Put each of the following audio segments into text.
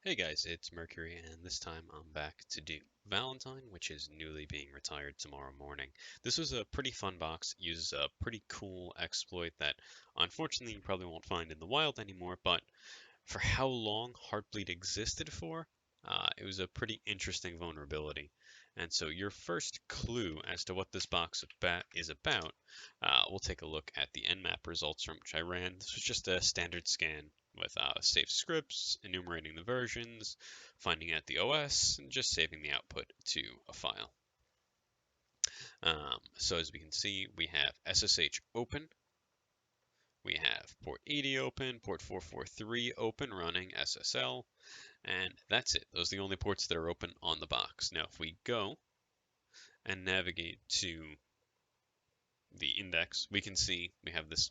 Hey guys, it's Mercury, and this time I'm back to do Valentine, which is newly being retired tomorrow morning. This was a pretty fun box, uses a pretty cool exploit that unfortunately you probably won't find in the wild anymore, but for how long Heartbleed existed for, it was a pretty interesting vulnerability. And so your first clue as to what this box is about, we'll take a look at the Nmap results from which I ran. This was just a standard scan with saved scripts, enumerating the versions, finding out the OS, and just saving the output to a file. So as we can see, we have SSH open, we have port 80 open, port 443 open running SSL, and that's it. Those are the only ports that are open on the box. Now, if we go and navigate to the index, we can see we have this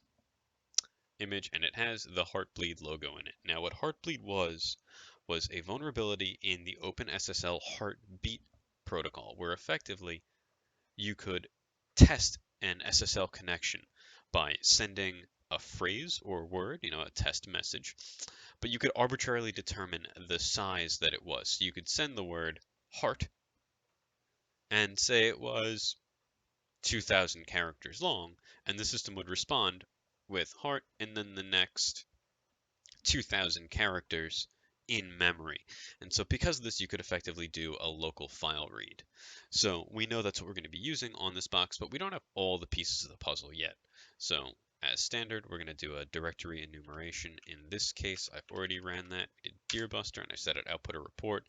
image and it has the Heartbleed logo in it. Now, what Heartbleed was a vulnerability in the OpenSSL Heartbeat protocol, where effectively you could test an SSL connection by sending a phrase or word, a test message, but you could arbitrarily determine the size that it was. So you could send the word heart and say it was 2,000 characters long, and the system would respond with heart and then the next 2,000 characters in memory. And so because of this, you could effectively do a local file read. So we know that's what we're going to be using on this box, but we don't have all the pieces of the puzzle yet. So as standard, we're going to do a directory enumeration. In this case, I've already ran that. We did Deerbuster, and I set it output a report.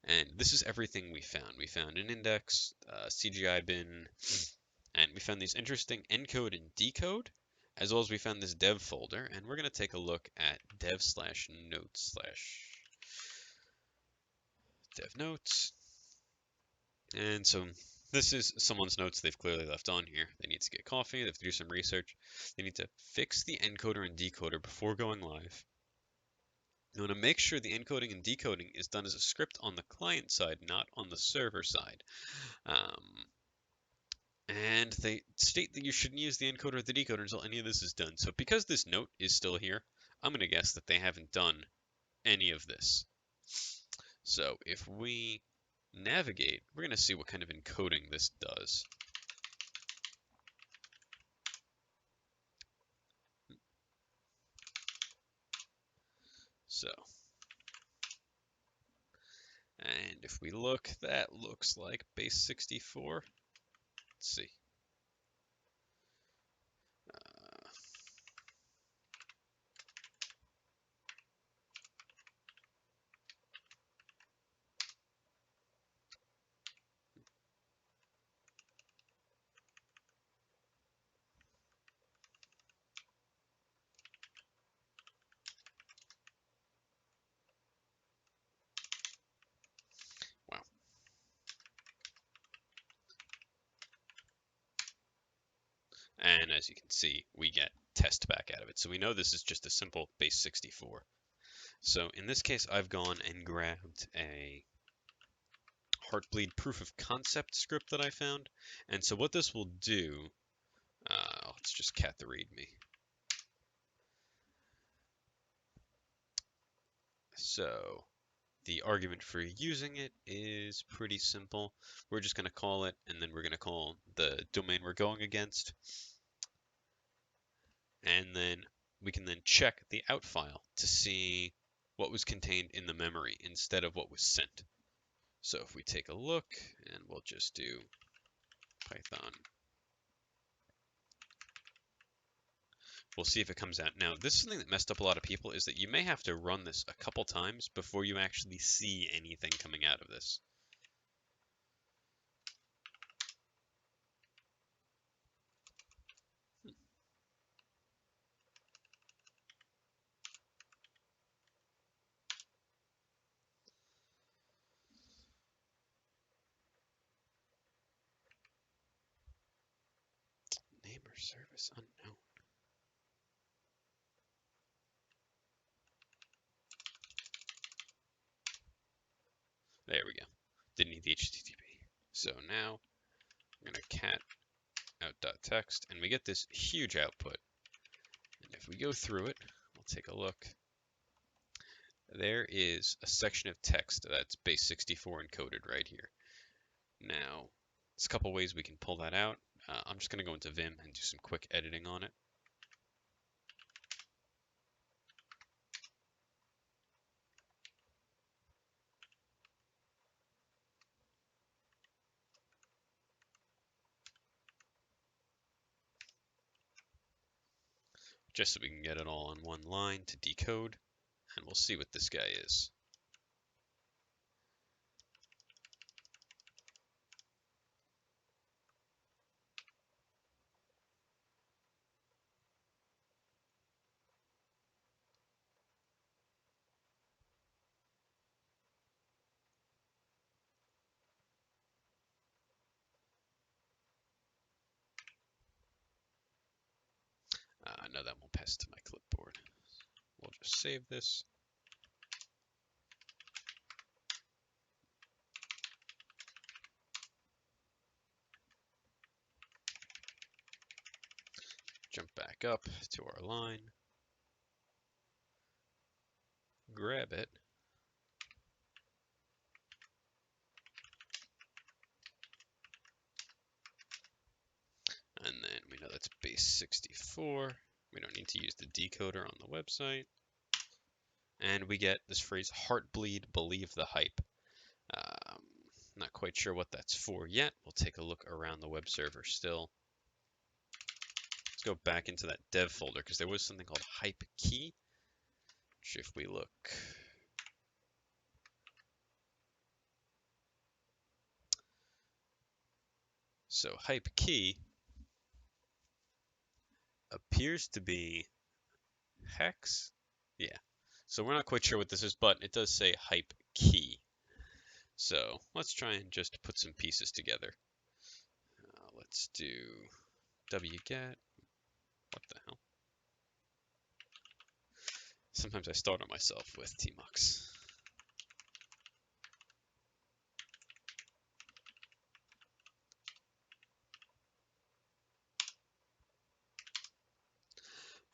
And this is everything we found. We found an index, CGI bin, and we found these interesting encode and decode, as well as we found this dev folder, and we're going to take a look at dev notes. And so this is someone's notes they've clearly left on here. They need to get coffee, they have to do some research, they need to fix the encoder and decoder before going live. You want to make sure the encoding and decoding is done as a script on the client side, not on the server side. And they state that you shouldn't use the encoder or the decoder until any of this is done. So because this note is still here, I'm going to guess that they haven't done any of this. So if we navigate, we're going to see what kind of encoding this does. So, and if we look, that looks like base 64. Let's see. Wow. And as you can see, we get test back out of it. So we know this is just a simple base 64. So in this case, I've gone and grabbed a Heartbleed proof of concept script that I found. And so what this will do, let's just cat the readme. So the argument for using it is pretty simple. We're just going to call it, and then we're going to call the domain we're going against. And then we can then check the out file to see what was contained in the memory instead of what was sent. So if we take a look, and we'll just do Python, we'll see if it comes out. Now, this is something that messed up a lot of people, is that you may have to run this a couple times before you actually see anything coming out of this. Name or service unknown. There we go. Didn't need the HTTP. So now I'm going to cat out.txt, and we get this huge output. And if we go through it, we'll take a look. there is a section of text that's base 64 encoded right here. Now, there's a couple ways we can pull that out. I'm just going to go into Vim and do some quick editing on it. Just so we can get it all on one line to decode, and we'll see what this guy is. No, that won't pass to my clipboard. We'll just save this. Jump back up to our line. Grab it. And then we know that's base 64. We don't need to use the decoder on the website. And we get this phrase, Heartbleed, believe the hype. Not quite sure what that's for yet. We'll take a look around the web server still. Let's go back into that dev folder because there was something called hype key, which if we look, so hype key appears to be hex. Yeah. So we're not quite sure what this is, but it does say hype key. So let's try and just put some pieces together. Let's do wget. What the hell? Sometimes I startle myself with tmux.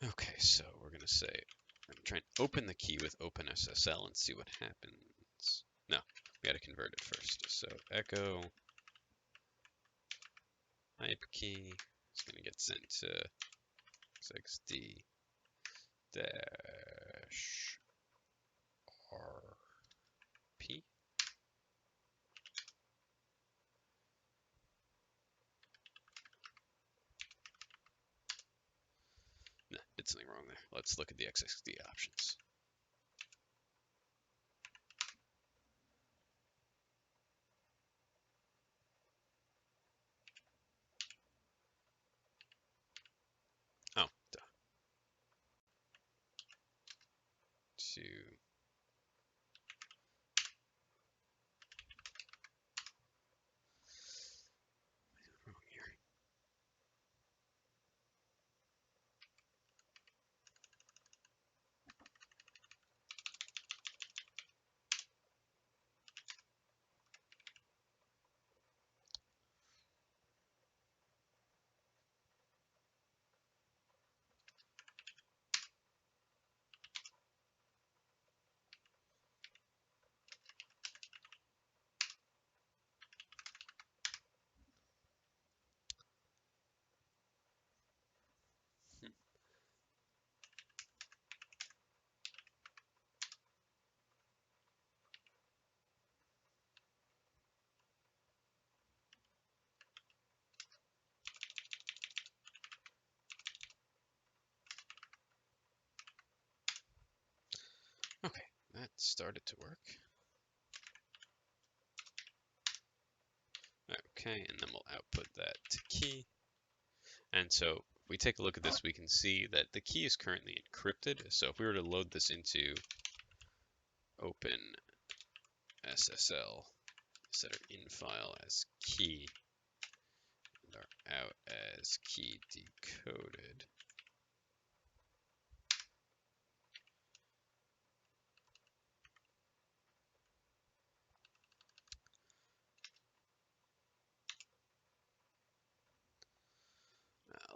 Okay, so we're going to say, I'm trying to open the key with OpenSSL and see what happens. No, we got to convert it first. So echo hype key is going to get sent to xd dash rp. Nah, did something wrong there. Let's look at the XXD options. Oh, duh. To wrong here. Okay, that started to work. Okay, and then we'll output that to key. And so if we take a look at this, we can see that the key is currently encrypted. So if we were to load this into OpenSSL, set our in file as key and our out as key decoded.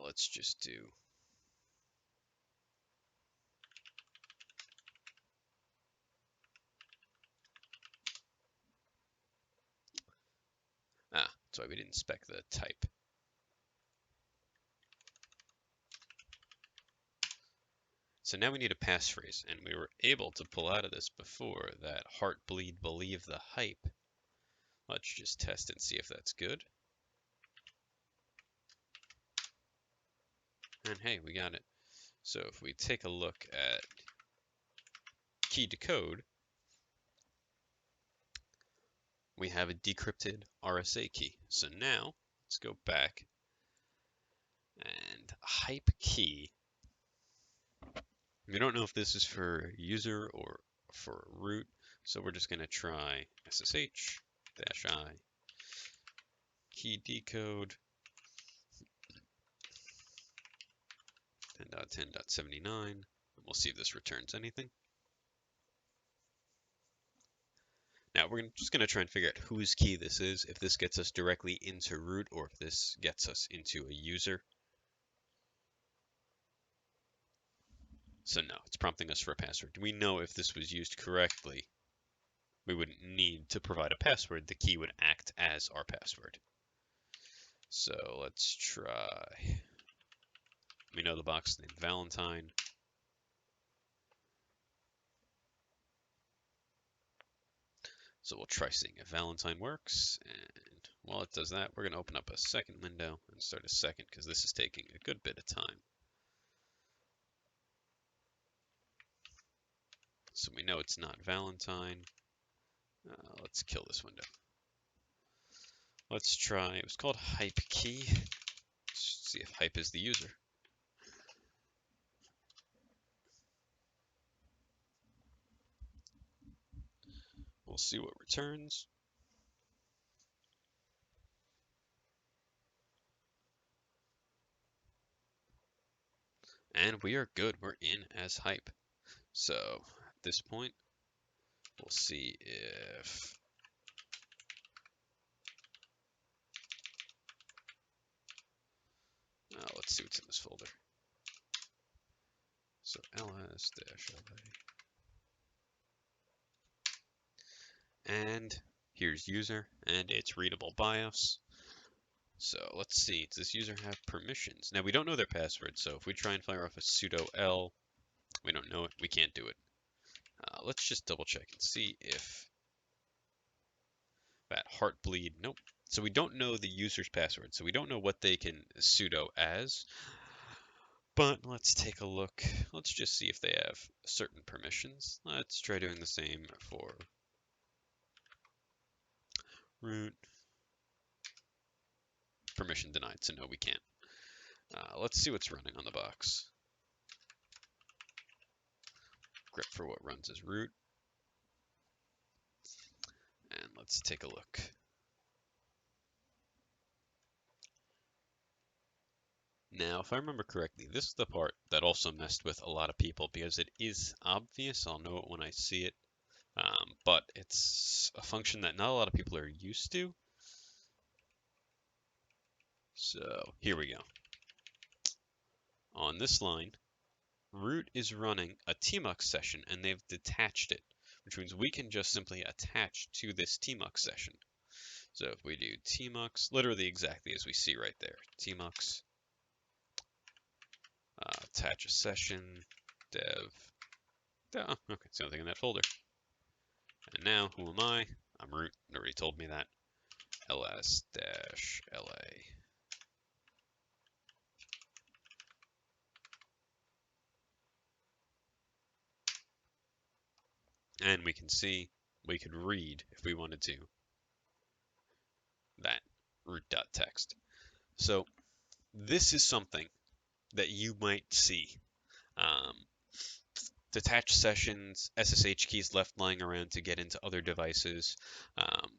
Let's just do That's why we didn't spec the type. So now we need a passphrase, and we were able to pull out of this before that Heartbleed believe the hype. Let's just test and see if that's good. And hey, we got it. So if we take a look at key decode, we have a decrypted RSA key. So now let's go back and hype key. We don't know if this is for user or for root, so we're just going to try SSH-I key decode 10.10.79, and we'll see if this returns anything. Now we're just going to try and figure out whose key this is, if this gets us directly into root or if this gets us into a user. So no, it's prompting us for a password. We know if this was used correctly, we wouldn't need to provide a password. The key would act as our password. So let's try. We know the box named Valentine. So we'll try seeing if Valentine works. And while it does that, we're going to open up a second window and start a second because this is taking a good bit of time. So we know it's not Valentine. Let's kill this window. Let's try, it was called hype key. Let's see if hype is the user. We'll see what returns. And we are good. We're in as hype. So at this point, we'll see if let's see what's in this folder. So ls-la. And here's user, and it's readable BIOS. So let's see, does this user have permissions? Now we don't know their password, so if we try and fire off a sudo l, we don't know it, we can't do it. Let's just double check and see if that Heartbleed, nope. So we don't know the user's password, so we don't know what they can sudo as. But let's take a look. Let's just see if they have certain permissions. Let's try doing the same for root. Permission denied, so no, we can't. Let's see what's running on the box. Grep for what runs as root. And let's take a look. Now, if I remember correctly, this is the part that also messed with a lot of people because it is obvious. I'll know it when I see it. But it's a function that not a lot of people are used to. So here we go. On this line, root is running a tmux session and they've detached it, which means we can just simply attach to this tmux session. So if we do tmux, literally exactly as we see right there, tmux, attach a session, dev, oh, okay, it's the only thing in that folder. And now, who am I? I'm root, it already told me that, ls-la. And we can see, we could read, if we wanted to, that root.txt. So this is something that you might see. Detached sessions, SSH keys left lying around to get into other devices,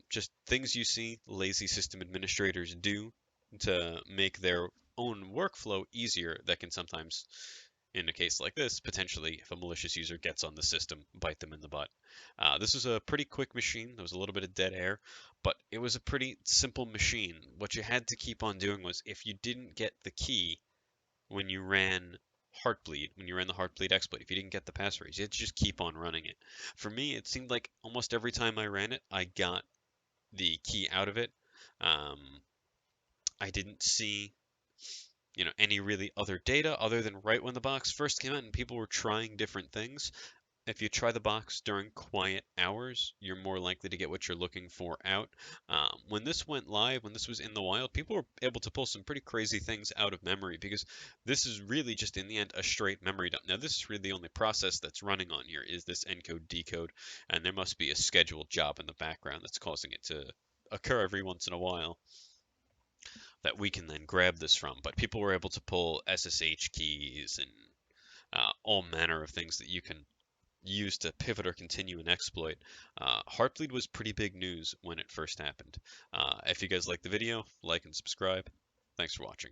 just things you see lazy system administrators do to make their own workflow easier that can sometimes, in a case like this, potentially, if a malicious user gets on the system, bite them in the butt. This was a pretty quick machine. There was a little bit of dead air, but it was a pretty simple machine. What you had to keep on doing was if you didn't get the key when you ran Heartbleed, when you ran the Heartbleed exploit, if you didn't get the passphrase, you had to just keep on running it. For me, it seemed like almost every time I ran it, I got the key out of it. Um, I didn't see, any really other data other than right when the box first came out and people were trying different things. If you try the box during quiet hours, you're more likely to get what you're looking for out. When this went live, when this was in the wild, people were able to pull some pretty crazy things out of memory because this is really just in the end a straight memory dump. Now, this is really the only process that's running on here is this encode decode, and there must be a scheduled job in the background that's causing it to occur every once in a while that we can then grab this from. But people were able to pull SSH keys and all manner of things that you can use to pivot or continue an exploit. Heartbleed was pretty big news when it first happened. If you guys like the video, like and subscribe. Thanks for watching.